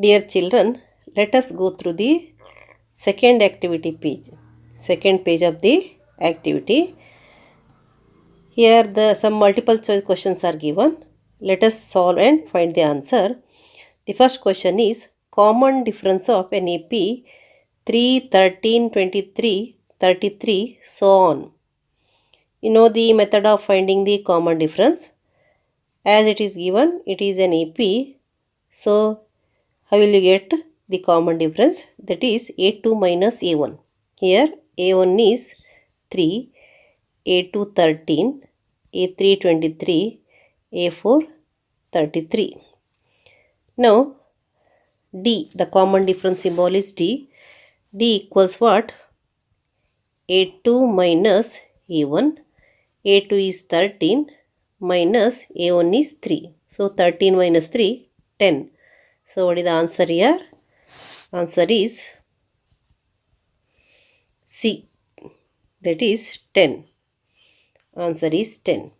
Dear children, let us go through the second activity page. Second page of the activity. Here some multiple choice questions are given. Let us solve and find the answer. The first question is common difference of an AP 3, 13, 23, 33, so on. You know the method of finding the common difference. As it is given, it is an AP. So, how will you get the common difference? That is A2 minus A1. Here A1 is 3, A2 13, A3 23, A4 33. Now D, the common difference symbol is D. D equals what? A2 minus A1. A2 is 13 minus A1 is 3. So 13 minus 3, 10. So what is the answer here? Answer is C. That is 10. Answer is 10.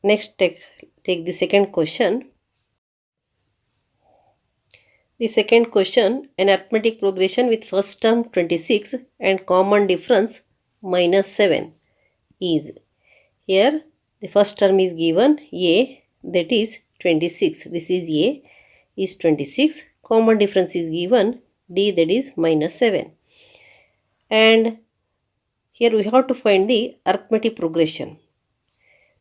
Next, take the second question. The second question, an arithmetic progression with first term 26 and common difference minus 7 is. Here the first term is given A, that is 26. This is A is 26. Common difference is given D, that is minus 7. And here we have to find the arithmetic progression.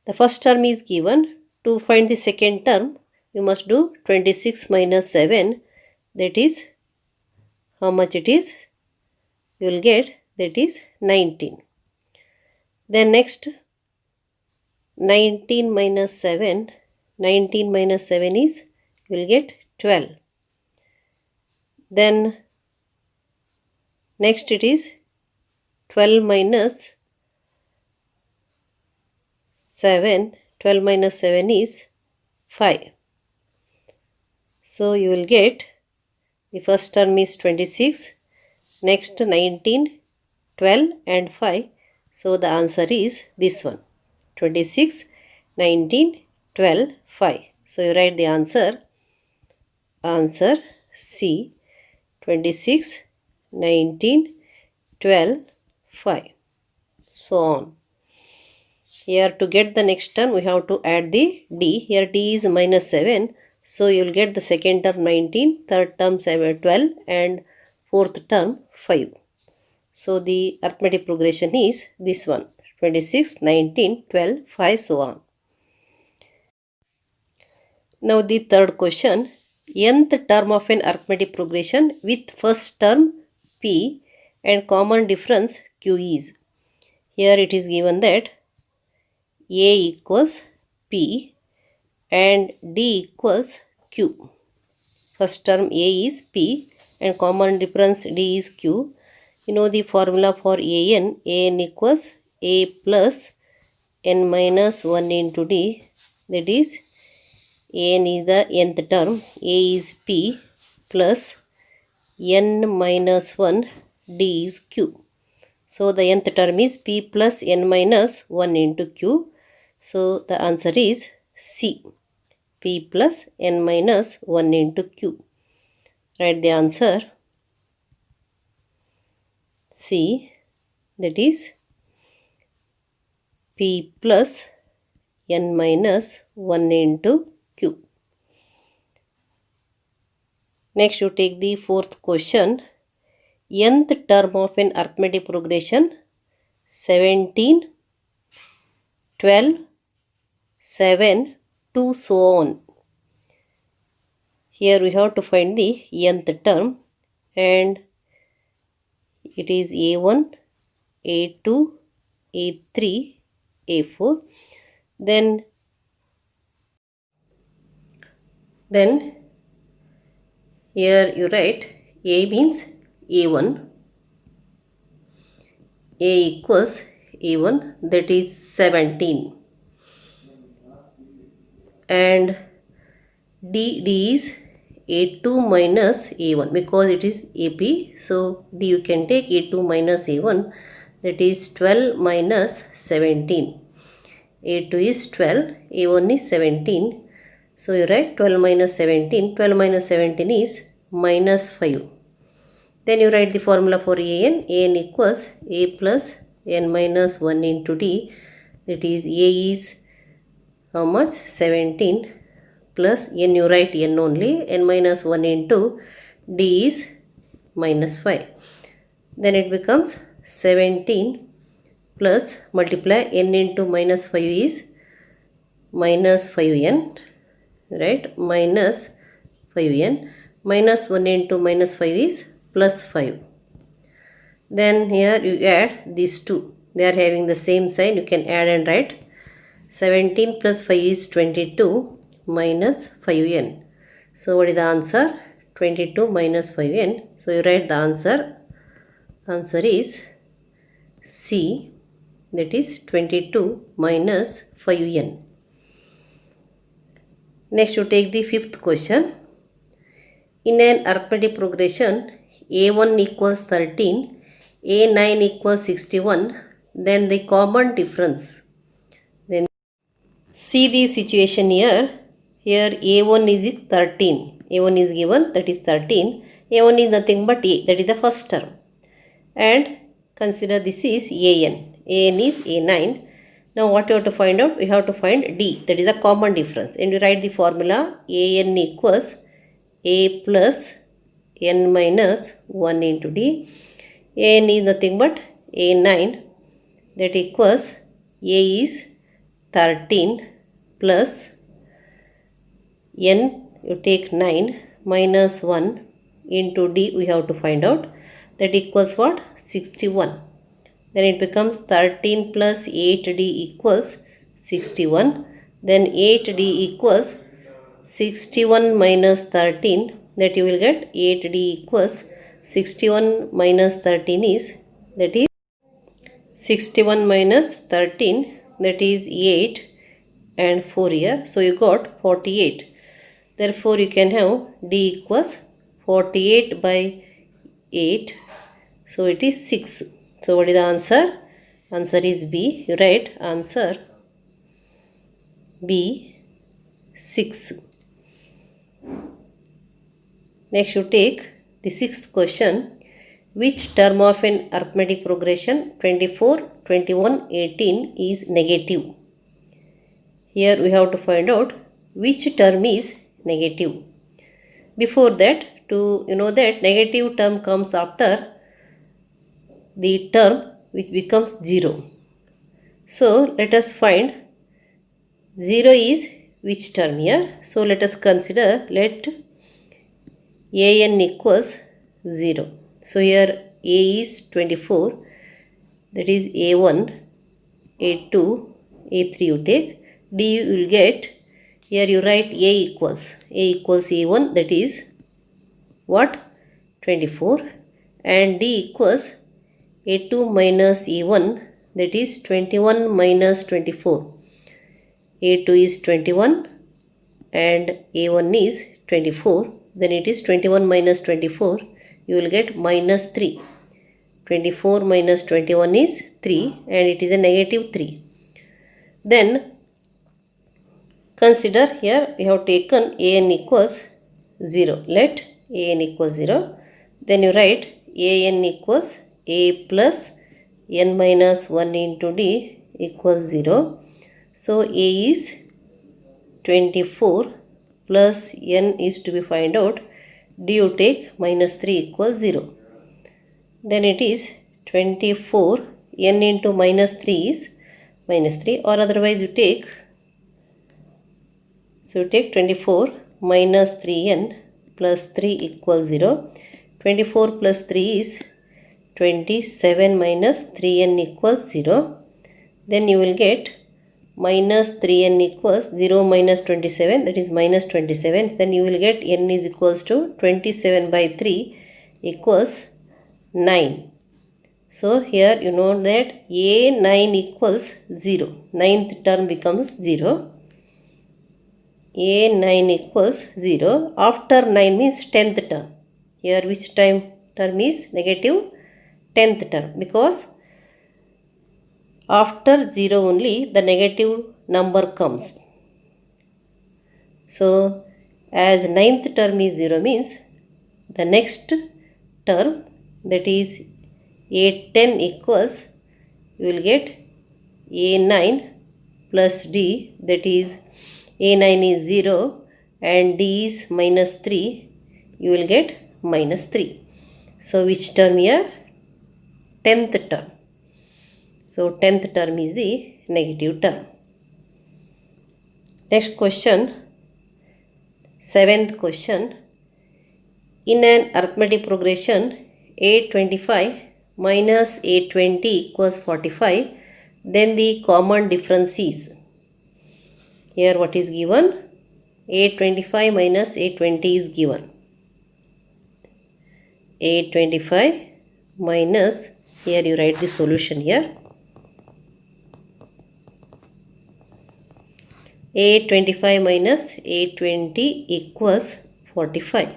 The first term is given. To find the second term, you must do 26 minus 7. That is how much it is? You will get that is 19. Then next 19 minus 7. 19 minus 7 is, you will get 12. Then next it is 12 minus 7. 12 minus 7 is 5. So you will get the first term is 26. Next 19, 12 and 5. So the answer is this one. 26, 19, 12, 5. So you write the answer. Answer C. 26, 19, 12, 5. So on. Here to get the next term, we have to add the D. Here D is minus 7. So you will get the second term 19, third term 12 and fourth term 5. So the arithmetic progression is this one. 26, 19, 12, 5, so on. Now the third question. Nth term of an arithmetic progression with first term P and common difference Q is. Here it is given that A equals P and D equals Q. First term A is P and common difference D is Q. You know the formula for AN. AN equals A plus N minus 1 into D. That is AN is the nth term. A is P plus N minus 1. D is Q. So the nth term is P plus N minus 1 into Q. So the answer is C. P plus N minus 1 into Q. Write the answer. C. That is P plus N minus 1 into Q. Next you take the fourth question. Nth term of an arithmetic progression 17, 12, 7, 2, so on. Here we have to find the nth term and it is A1, A2, A3, A4. Then here you write A means A1. A equals A1, that is 17. And D is A2 minus A1 because it is AP. So D you can take A2 minus A1, that is 12 minus 17. A2 is 12, A1 is 17. So you write 12 minus 17. 12 minus 17 is minus 5. Then you write the formula for an. An equals a plus n minus 1 into d. That is a is how much? 17 plus n, you write n only. N minus 1 into d is minus 5. Then it becomes 17 plus multiply n into minus 5 is minus 5n, right? Minus 5n. Minus 1 into minus 5 is plus 5. Then here you add these two. They are having the same sign. You can add and write 17 plus 5 is 22 minus 5n. So what is the answer? 22 minus 5n. So you write the answer. Answer is C. That is 22 minus 5n. Next you take the fifth question. In an arithmetic progression, a1 equals 13, a9 equals 61, then the common difference. Then see the situation here. Here a1 is 13. a1 is given, that is 13. a1 is nothing but a, that is the first term. And consider this is an. an is a9. Now what you have to find out? We have to find d, that is the common difference. And you write the formula an equals a plus n minus 1 into d. An is nothing but a9, that equals a is 13 plus n, you take 9 minus 1 into d, we have to find out. That equals what? 61. Then it becomes 13 plus 8d equals 61. Then 8d equals 61 minus 13, that you will get 8d equals 61 minus 13 is, that is 61 minus 13, that is 8 and 4 here. So you got 48. Therefore you can have d equals 48 by 8. So it is 6. So what is the answer? Answer is B. You write answer B, 6. Next you take the sixth question. Which term of an arithmetic progression 24, 21, 18 is negative? Here we have to find out which term is negative. Before that, to know that negative term comes after the term which becomes 0. So let us find 0 is which term here. So let us consider, let an equals 0. So here a is 24, that is a1, a2, a3 you take. D you will get, here you write a equals a1, that is what? 24. And d equals a2 minus a1, that is 21 minus 24. a2 is 21 and a1 is 24. Then it is 21 minus 24. You will get minus 3. 24 minus 21 is 3 and it is a negative 3. Then consider here we have taken an equals 0. Let an equals 0. Then you write an equals a plus n minus 1 into d equals 0. So a is 24 plus n is to be find out. D you take minus 3 equals 0. Then it is 24 n into minus 3 is minus 3, or otherwise you take, so you take 24 minus 3n plus 3 equals 0. 24 plus 3 is 27 minus 3n equals 0. Then you will get minus 3n equals 0 minus 27, that is minus 27. Then you will get n is equals to 27 by 3 equals 9. So here you know that a9 equals 0. Ninth term becomes 0. a9 equals 0. After 9 means 10th term. Here which term is negative? 10th term, because after 0 only the negative number comes. So as ninth term is 0 means the next term, that is A10 equals, you will get A9 plus D, that is A9 is 0 and D is minus 3, you will get minus 3. So which term here? 10th term. So 10th term is the negative term. Next question, 7th question. In an arithmetic progression, A25 minus A20 equals 45, then the common difference is. Here what is given? A25 minus A20 is given. A25 minus, here you write the solution here. A25 minus A20 equals 45.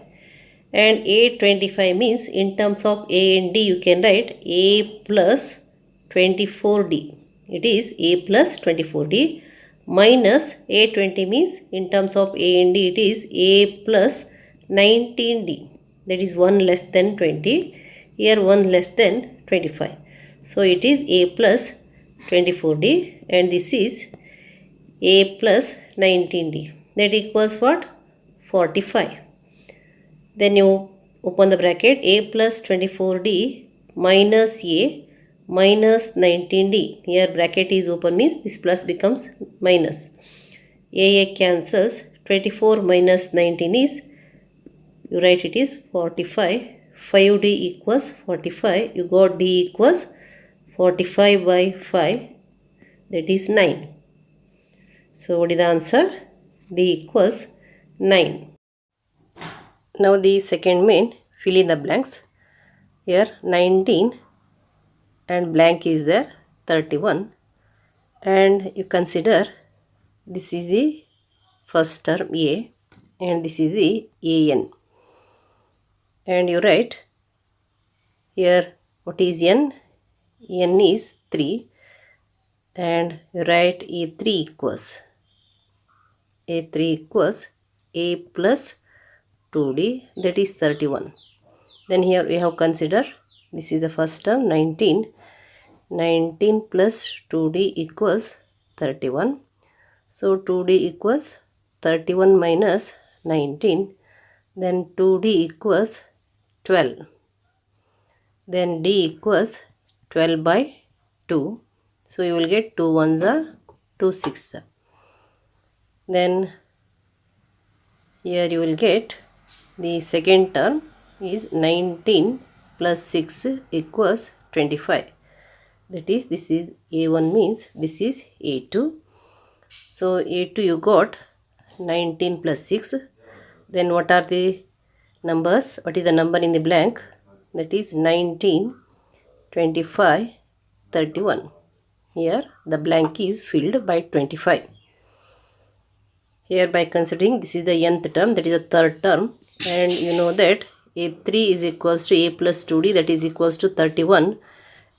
And A25 means in terms of A and D you can write A plus 24D. It is A plus 24D minus A20 means in terms of A and D it is A plus 19D. That is 1 less than 20. Here 1 less than 25. So it is A plus 24D and this is A plus 19D. That equals what? 45. Then you open the bracket, A plus 24D minus A minus 19D. Here bracket is open means this plus becomes minus. A cancels. 24 minus 19 is, you write it is 45. 5D equals 45. You got D equals 45 by 5. That is 9. So what is the answer? D equals 9. Now the second main, fill in the blanks. Here 19 and blank is there, 31, and you consider this is the first term A and this is the AN, and you write here what is N? N is 3, and you write A3 equals A plus 2D, that is 31. Then here we have consider this is the first term 19 plus 2D equals 31. So 2D equals 31 minus 19, then 2D equals 12, then D equals 12 by 2. So you will get 2 ones are 2 6. Then here you will get the second term is 19 plus 6 equals 25. That is, this is A1 means this is A2. So A2 you got 19 plus 6. Then what are the numbers? What is the number in the blank? That is 19, 25, 31. Here the blank is filled by 25. Here by considering this is the nth term, that is the third term, and you know that A3 is equals to A plus 2D, that is equals to 31,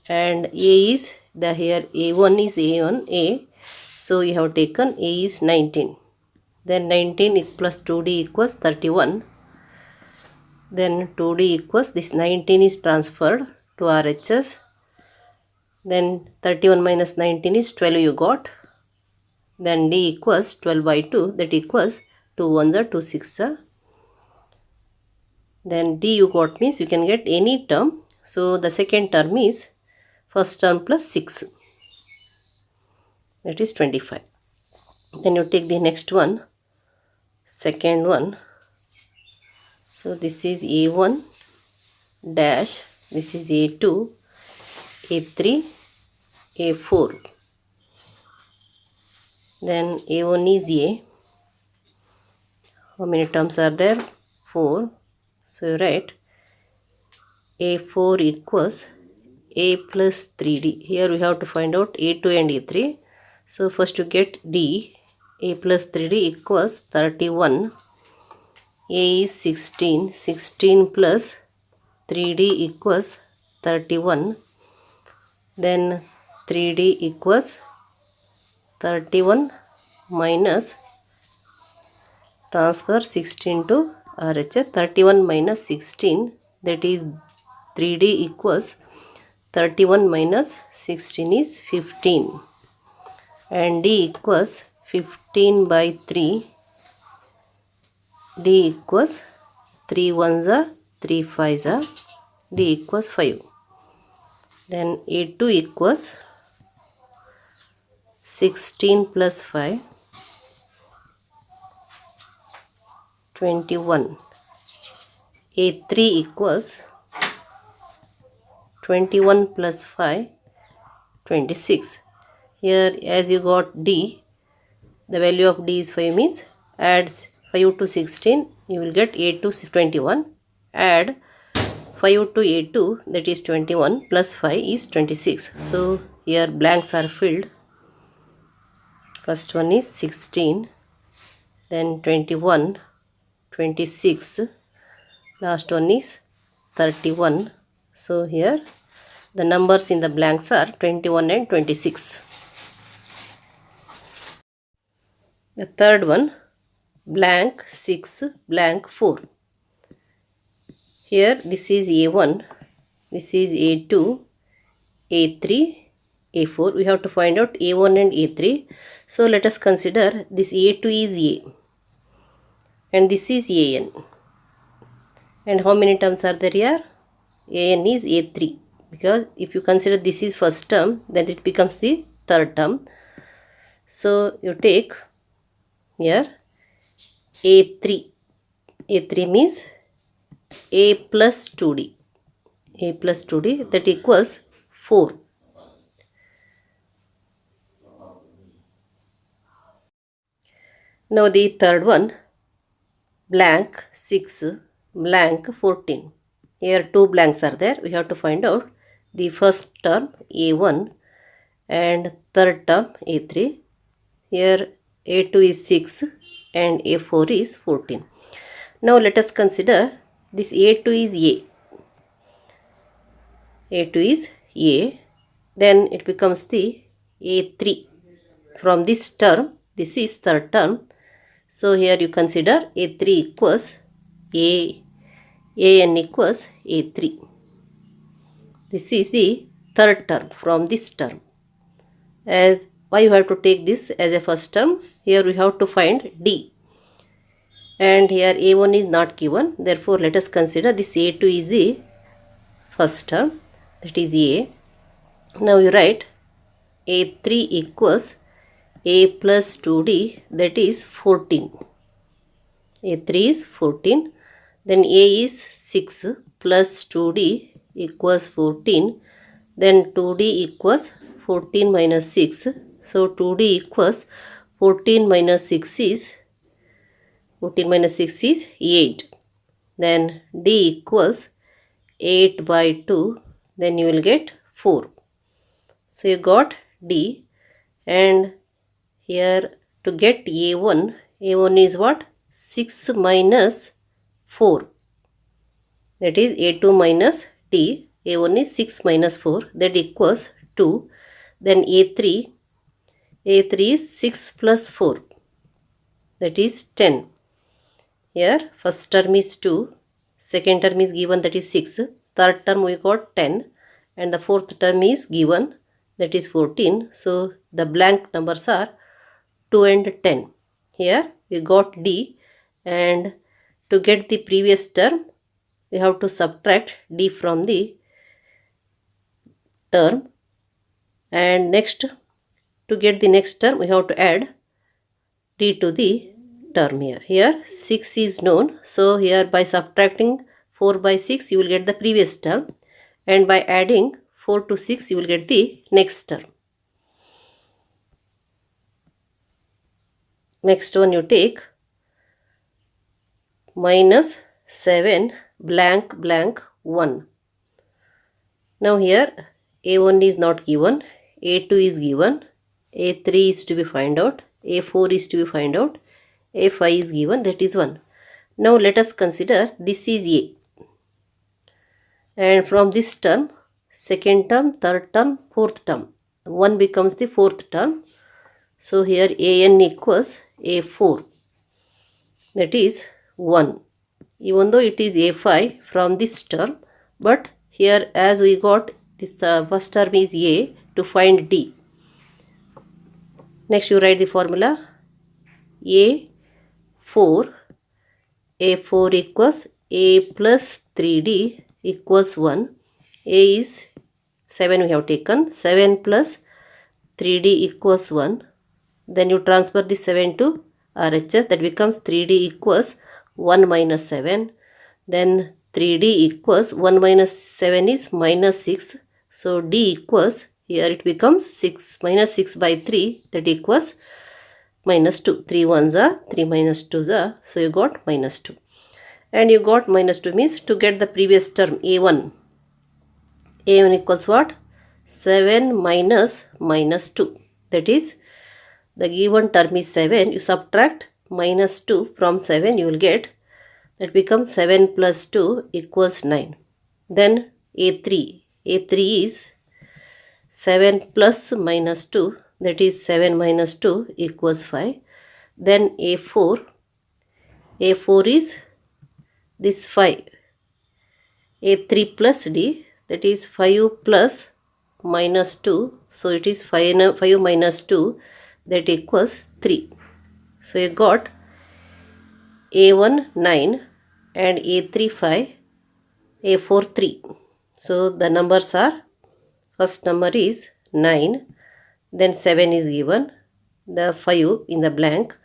and A is the, here A1 is A1A, so you have taken A is 19. Then 19 plus 2D equals 31. Then 2D equals, this 19 is transferred to RHS. Then 31 minus 19 is 12 you got. Then D equals 12 by 2, that equals 2 1s are 2 6s. Then D you got means you can get any term. So the second term is first term plus 6, that is 25. Then you take the next one, second one. So this is A1 dash, this is A2, A3, A4. Then A1 is A. How many terms are there? 4. So you write A4 equals A plus 3D. Here we have to find out A2 and A3. So first you get D. A plus 3D equals 31. A is 16. 16 plus 3D equals 31. Then 3D equals 31 minus Transfer 16 to RHS. 31 minus 16, that is 3D equals 31 minus 16 is 15. And D equals 15 by 3. D equals 3 ones are 3 5s are. D equals 5. Then A2 equals 16 plus 5, 21. A3 equals 21 plus 5, 26. Here as you got D, the value of D is 5 means add 5 to 16, you will get A2 21. Add 5 to A2, that is 21 plus 5 is 26. So here blanks are filled. First one is 16, then 21, 26, last one is 31. So here the numbers in the blanks are 21 and 26. The third one, blank 6, blank 4. Here this is A1, this is A2, A3, A4. We have to find out A1 and A3. So let us consider this A2 is A and this is AN. And how many terms are there here? AN is A3, because if you consider this is first term, then it becomes the third term. So you take here A3. A3 means A plus 2D. A plus 2D, that equals 4. Now the third one, blank 6, blank 14. Here two blanks are there. We have to find out the first term A1 and third term A3. Here A2 is 6 and A4 is 14. Now let us consider this A2 is A. A2 is A. Then it becomes the A3. From this term, this is third term. So here you consider A3 equals AN equals A3. This is the third term from this term. As why you have to take this as a first term? Here we have to find D. And here A1 is not given. Therefore, let us consider this A2 is the first term, that is A. Now you write A3 equals A plus 2D, that is 14. A3 is 14. Then A is 6 plus 2D equals 14. Then 2D equals 14 minus 6. So 2D equals 14 minus 6 is 8. Then D equals 8 by 2. Then you will get 4. So you got D. And here to get A1, A1 is what? 6 minus 4. That is A2 minus D. A1 is 6 minus 4. That equals 2. Then A3 is 6 plus 4. That is 10. Here first term is 2. Second term is given, that is 6. Third term we got 10. And the fourth term is given, that is 14. So the blank numbers are 2 and 10. Here we got D, and to get the previous term we have to subtract D from the term, and next to get the next term we have to add D to the term here. Here 6 is known, so here by subtracting 4 by 6 you will get the previous term, and by adding 4 to 6 you will get the next term. Next one you take minus 7 blank blank 1. Now here A1 is not given, A2 is given, A3 is to be find out, A4 is to be find out, A5 is given, that is 1. Now let us consider this is A. And from this term, second term, third term, fourth term, 1 becomes the fourth term. So here AN equals A4. that is 1. Even though it is A5 from this term, but here as we got this first term is A, to find D. Next you write the formula. A4 equals A plus 3D equals 1. A is 7 we have taken. 7 plus 3D equals 1. Then you transfer the 7 to RHS. That becomes 3D equals 1 minus 7. Then 3D equals 1 minus 7 is minus 6. So D equals, here it becomes 6 minus 6 by 3, that equals minus 2. 3 ones are 3 minus 2s are, so you got minus 2. And you got minus 2 means to get the previous term A1. A1 equals what? 7 minus minus 2. That is, the given term is 7. You subtract minus 2 from 7, you will get, that becomes 7 plus 2 equals 9. Then A3. A3 is 7 plus minus 2, that is 7 minus 2 equals 5. Then A4. A4 is this 5. A3 plus D, that is 5 plus minus 2. So it is 5 minus 2, that equals 3. So you got A1 9 and A3 5, A4 3. So the numbers are, first number is 9, then 7 is given, the 5 in the blank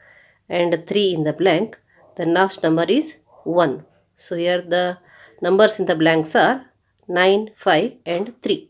and 3 in the blank. The last number is 1. So here the numbers in the blanks are 9, 5 and 3.